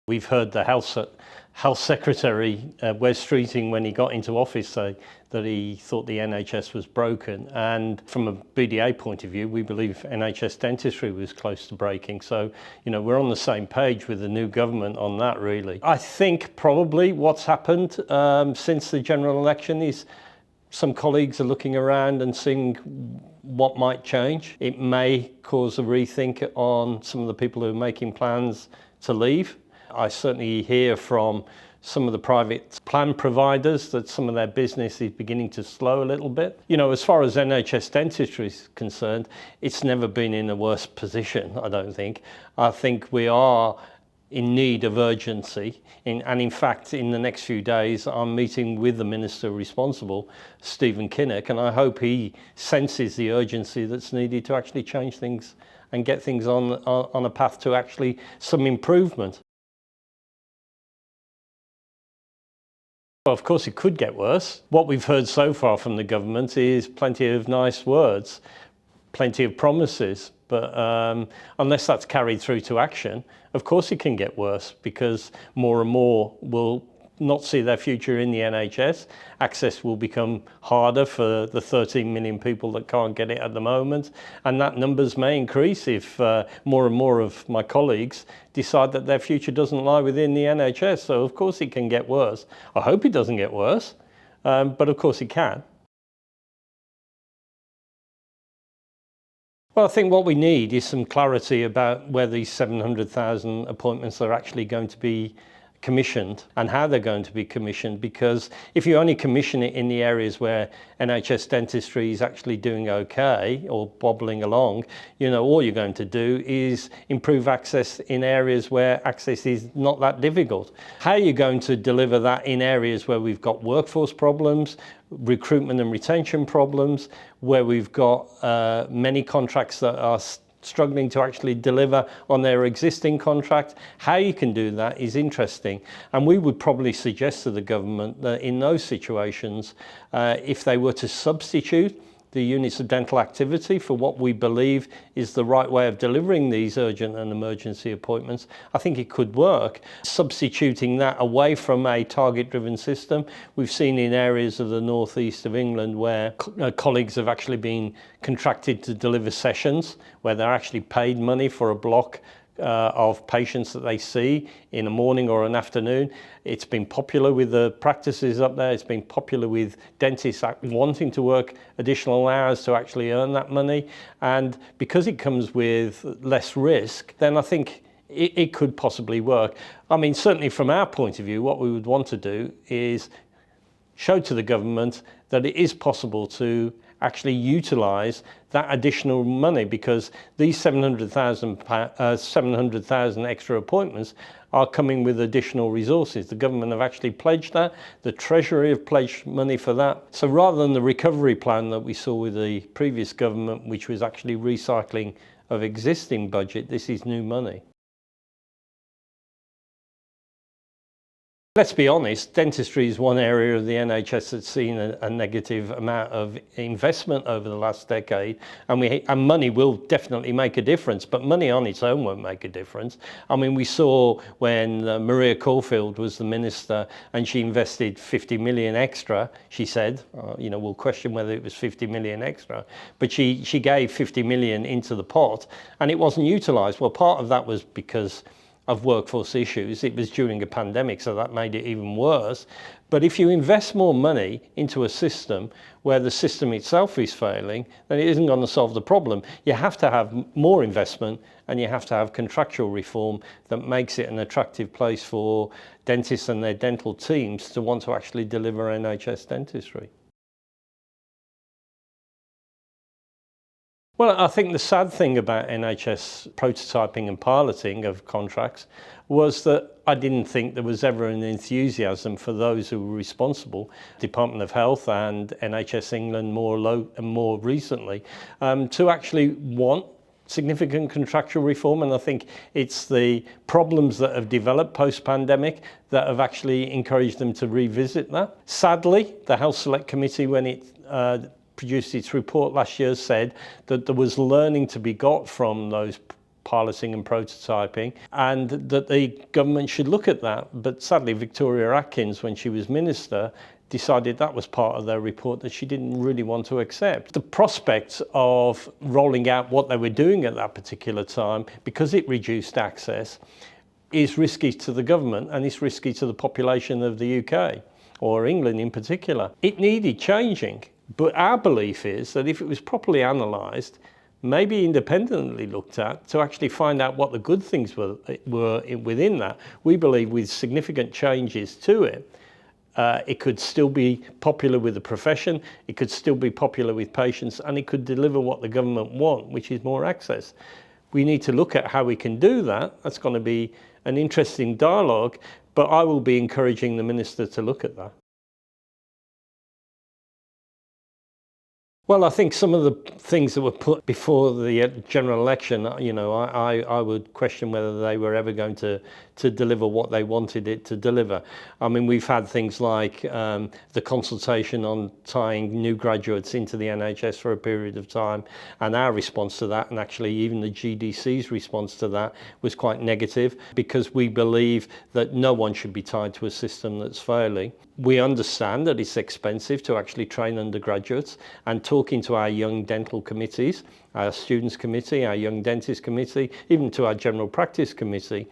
We've heard the Health Secretary, Wes Streeting, when he got into office, say that he thought the NHS was broken. And from a BDA point of view, we believe NHS dentistry was close to breaking. So, we're on the same page with the new government on that, really. I think probably what's happened since the general election is some colleagues are looking around and seeing what might change. It may cause a rethink on some of the people who are making plans to leave. I certainly hear from some of the private plan providers that some of their business is beginning to slow a little bit. As far as NHS dentistry is concerned, it's never been in a worse position, I don't think. I think we are in need of urgency. And in fact, in the next few days, I'm meeting with the Minister responsible, Stephen Kinnock, and I hope he senses the urgency that's needed to actually change things and get things on a path to actually some improvement. Well, of course, it could get worse. What we've heard so far from the government is plenty of nice words, plenty of promises, but unless that's carried through to action, of course it can get worse, because more and more will not see their future in the NHS. Access will become harder for the 13 million people that can't get it at the moment, and that numbers may increase if more and more of my colleagues decide that their future doesn't lie within the NHS. So of course it can get worse. I hope it doesn't get worse, but of course it can. Well, I think what we need is some clarity about where these 700,000 appointments are actually going to be commissioned and how they're going to be commissioned, because if you only commission it in the areas where NHS dentistry is actually doing okay or bobbling along, all you're going to do is improve access in areas where access is not that difficult. How are you going to deliver that in areas where we've got workforce problems, recruitment and retention problems, where we've got many contracts that are struggling to actually deliver on their existing contract? How you can do that is interesting, and we would probably suggest to the government that in those situations, if they were to substitute the units of dental activity for what we believe is the right way of delivering these urgent and emergency appointments, I think it could work. Substituting that away from a target-driven system, we've seen in areas of the northeast of England where colleagues have actually been contracted to deliver sessions where they're actually paid money for a block of patients that they see in a morning or an afternoon. It's been popular with the practices up there. It's been popular with dentists wanting to work additional hours to actually earn that money. And because it comes with less risk, then I think it could possibly work. I mean, certainly from our point of view, what we would want to do is show to the government that it is possible to actually utilise that additional money, because these 700,000 extra appointments are coming with additional resources. The government have actually pledged that. The Treasury have pledged money for that. So rather than the recovery plan that we saw with the previous government, which was actually recycling of existing budget, this is new money. Let's be honest, dentistry is one area of the NHS that's seen a negative amount of investment over the last decade, and money will definitely make a difference, but money on its own won't make a difference. I mean, we saw when Maria Caulfield was the minister and she invested 50 million extra, she said, we'll question whether it was 50 million extra, but she gave 50 million into the pot and it wasn't utilised. Well, part of that was because of workforce issues. It was during a pandemic, so that made it even worse. But if you invest more money into a system where the system itself is failing, then it isn't going to solve the problem. You have to have more investment and you have to have contractual reform that makes it an attractive place for dentists and their dental teams to want to actually deliver NHS dentistry. Well, I think the sad thing about NHS prototyping and piloting of contracts was that I didn't think there was ever an enthusiasm for those who were responsible, Department of Health and NHS England more recently, to actually want significant contractual reform. And I think it's the problems that have developed post-pandemic that have actually encouraged them to revisit that. Sadly, the Health Select Committee, when it produced its report last year, said that there was learning to be got from those piloting and prototyping, and that the government should look at that. But sadly, Victoria Atkins, when she was minister, decided that was part of their report that she didn't really want to accept. The prospect of rolling out what they were doing at that particular time, because it reduced access, is risky to the government and it's risky to the population of the UK, or England in particular. It needed changing, but our belief is that if it was properly analysed, maybe independently looked at, to actually find out what the good things were within that, we believe with significant changes to it, it could still be popular with the profession, it could still be popular with patients, and it could deliver what the government want, which is more access. We need to look at how we can do that. That's going to be an interesting dialogue, but I will be encouraging the Minister to look at that. Well, I think some of the things that were put before the general election, I would question whether they were ever going to deliver what they wanted it to deliver. I mean, we've had things like the consultation on tying new graduates into the NHS for a period of time, and our response to that, and actually even the GDC's response to that, was quite negative, because we believe that no one should be tied to a system that's failing. We understand that it's expensive to actually train undergraduates, and talking to our young dental committees, our students committee, our young dentist committee, even to our general practice committee,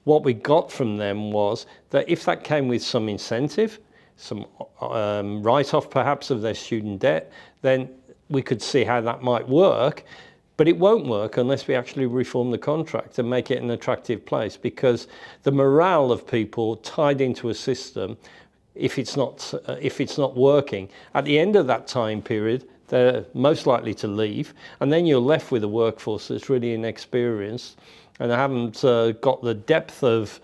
what we got from them was that if that came with some incentive, some write-off perhaps of their student debt, then we could see how that might work. But it won't work unless we actually reform the contract and make it an attractive place, because the morale of people tied into a system, if it's not working, at the end of that time period, they're most likely to leave, and then you're left with a workforce that's really inexperienced and haven't got the depth of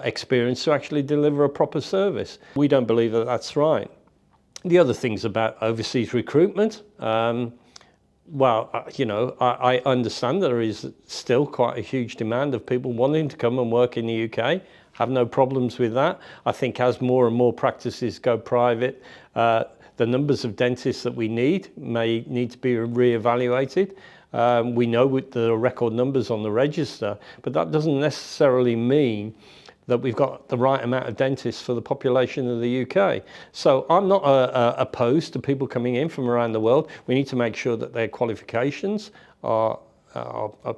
experience to actually deliver a proper service. We don't believe that that's right. The other things about overseas recruitment, well, I understand there is still quite a huge demand of people wanting to come and work in the UK. Have no problems with that. I think as more and more practices go private, the numbers of dentists that we need may need to be re-evaluated. We know with the record numbers on the register, but that doesn't necessarily mean that we've got the right amount of dentists for the population of the UK. So I'm not opposed to people coming in from around the world. We need to make sure that their qualifications are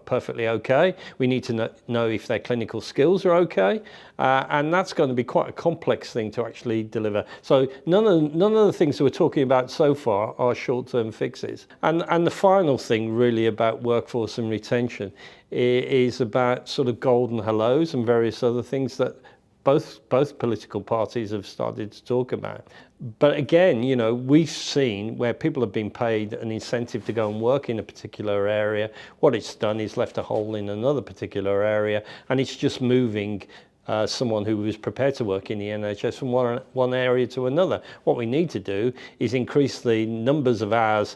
perfectly okay. We need to know if their clinical skills are okay, and that's going to be quite a complex thing to actually deliver. So none of the things that we're talking about so far are short-term fixes. And the final thing really about workforce and retention is about sort of golden hellos and various other things that both political parties have started to talk about. But again, we've seen where people have been paid an incentive to go and work in a particular area. What it's done is left a hole in another particular area, and it's just moving someone who was prepared to work in the NHS from one area to another. What we need to do is increase the numbers of hours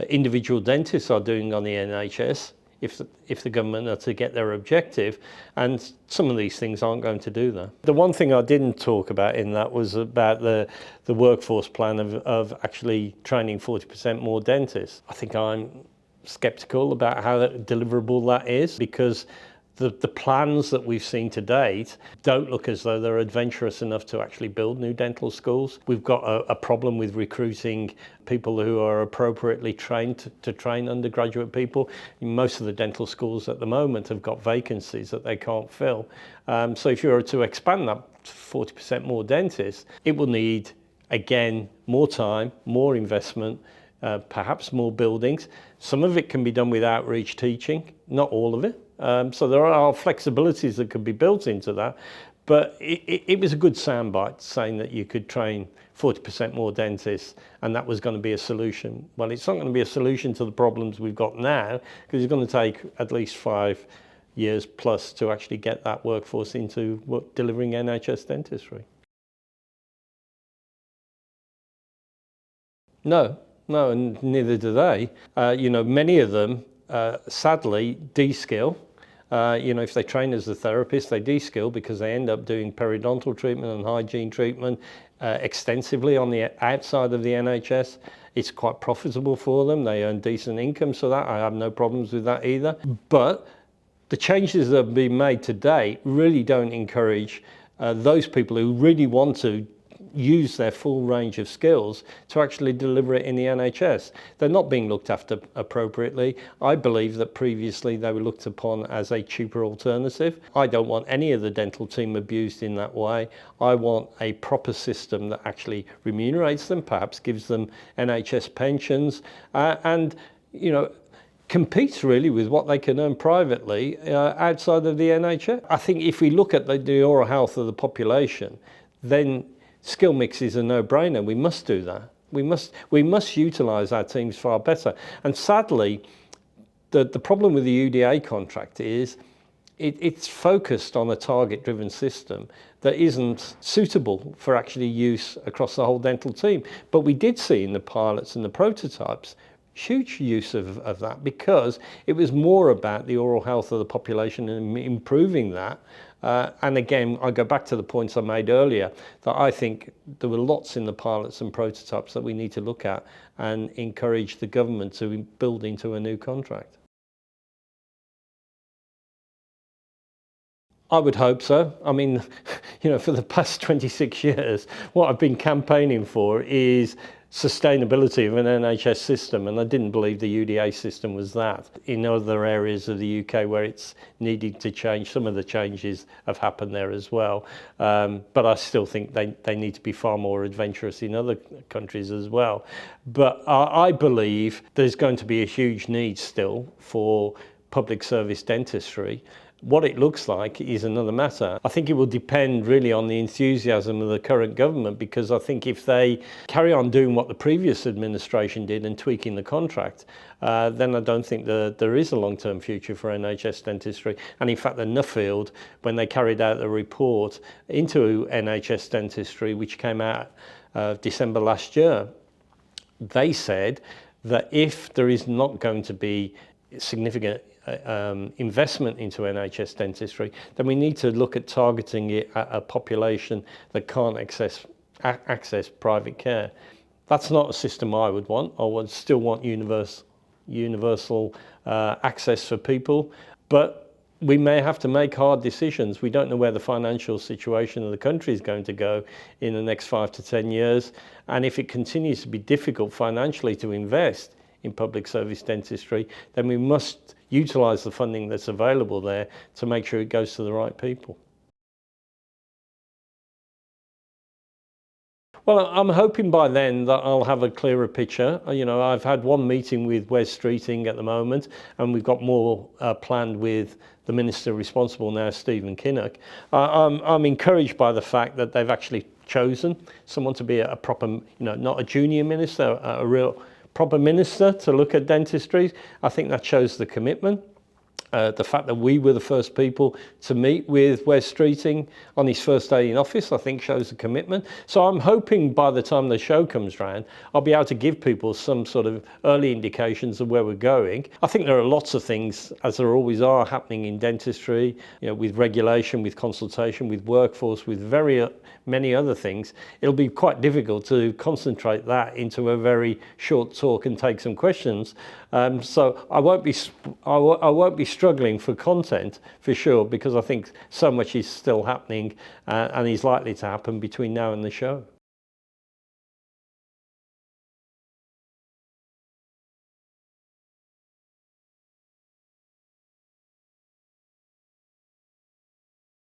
individual dentists are doing on the NHS, if the government are to get their objective, and some of these things aren't going to do that. The one thing I didn't talk about in that was about the workforce plan of actually training 40% more dentists. I think I'm sceptical about how deliverable that is, because the plans that we've seen to date don't look as though they're adventurous enough to actually build new dental schools. We've got a problem with recruiting people who are appropriately trained to train undergraduate people. Most of the dental schools at the moment have got vacancies that they can't fill. So if you were to expand that to 40% more dentists, it will need, again, more time, more investment, perhaps more buildings. Some of it can be done with outreach teaching, not all of it. So there are flexibilities that could be built into that, but it was a good soundbite saying that you could train 40% more dentists and that was going to be a solution. Well, it's not going to be a solution to the problems we've got now, because it's going to take at least 5 years plus to actually get that workforce into delivering NHS dentistry. No, and neither do they. Many of them, sadly, de-skill. If they train as a therapist, they de-skill because they end up doing periodontal treatment and hygiene treatment extensively on the outside of the NHS. It's quite profitable for them. They earn decent income, so that I have no problems with that either. But The changes that have been made to date really don't encourage those people who really want to use their full range of skills to actually deliver it in the NHS. They're not being looked after appropriately. I believe that previously they were looked upon as a cheaper alternative. I don't want any of the dental team abused in that way. I want a proper system that actually remunerates them, perhaps gives them NHS pensions, and competes really with what they can earn privately outside of the NHS. I think if we look at the oral health of the population, then skill mix is a no-brainer. We must do that. We must utilise our teams far better. And sadly, the problem with the UDA contract is it's focused on a target-driven system that isn't suitable for actually use across the whole dental team. But we did see in the pilots and the prototypes huge use of that, because it was more about the oral health of the population and improving that. And again, I go back to the points I made earlier, that I think there were lots in the pilots and prototypes that we need to look at and encourage the government to build into a new contract. I would hope so. I mean, for the past 26 years, what I've been campaigning for is sustainability of an NHS system, and I didn't believe the UDA system was that. In other areas of the UK where it's needed to change, some of the changes have happened there as well. But I still think they need to be far more adventurous in other countries as well. But I believe there's going to be a huge need still for public service dentistry. What it looks like is another matter. I think it will depend really on the enthusiasm of the current government, because I think if they carry on doing what the previous administration did and tweaking the contract, then I don't think there is a long-term future for NHS dentistry. And in fact, the Nuffield, when they carried out the report into NHS dentistry, which came out December last year, they said that if there is not going to be significant investment into NHS dentistry, then we need to look at targeting it at a population that can't access private care. That's not a system I would want. I would still want universal access for people, but we may have to make hard decisions. We don't know where the financial situation of the country is going to go in the next 5 to 10 years, and if it continues to be difficult financially to invest in public service dentistry, then we must utilise the funding that's available there to make sure it goes to the right people. Well, I'm hoping by then that I'll have a clearer picture. I've had one meeting with Wes Streeting at the moment, and we've got more planned with the Minister responsible now, Stephen Kinnock. I'm encouraged by the fact that they've actually chosen someone to be a proper, not a junior minister, a real proper minister to look at dentistry. I think that shows the commitment. The fact that we were the first people to meet with Wes Streeting on his first day in office, I think shows the commitment. So I'm hoping by the time the show comes round, I'll be able to give people some sort of early indications of where we're going. I think there are lots of things, as there always are, happening in dentistry, with regulation, with consultation, with workforce, with very many other things. It'll be quite difficult to concentrate that into a very short talk and take some questions. So I won't be struggling for content for sure, because I think so much is still happening and is likely to happen between now and the show.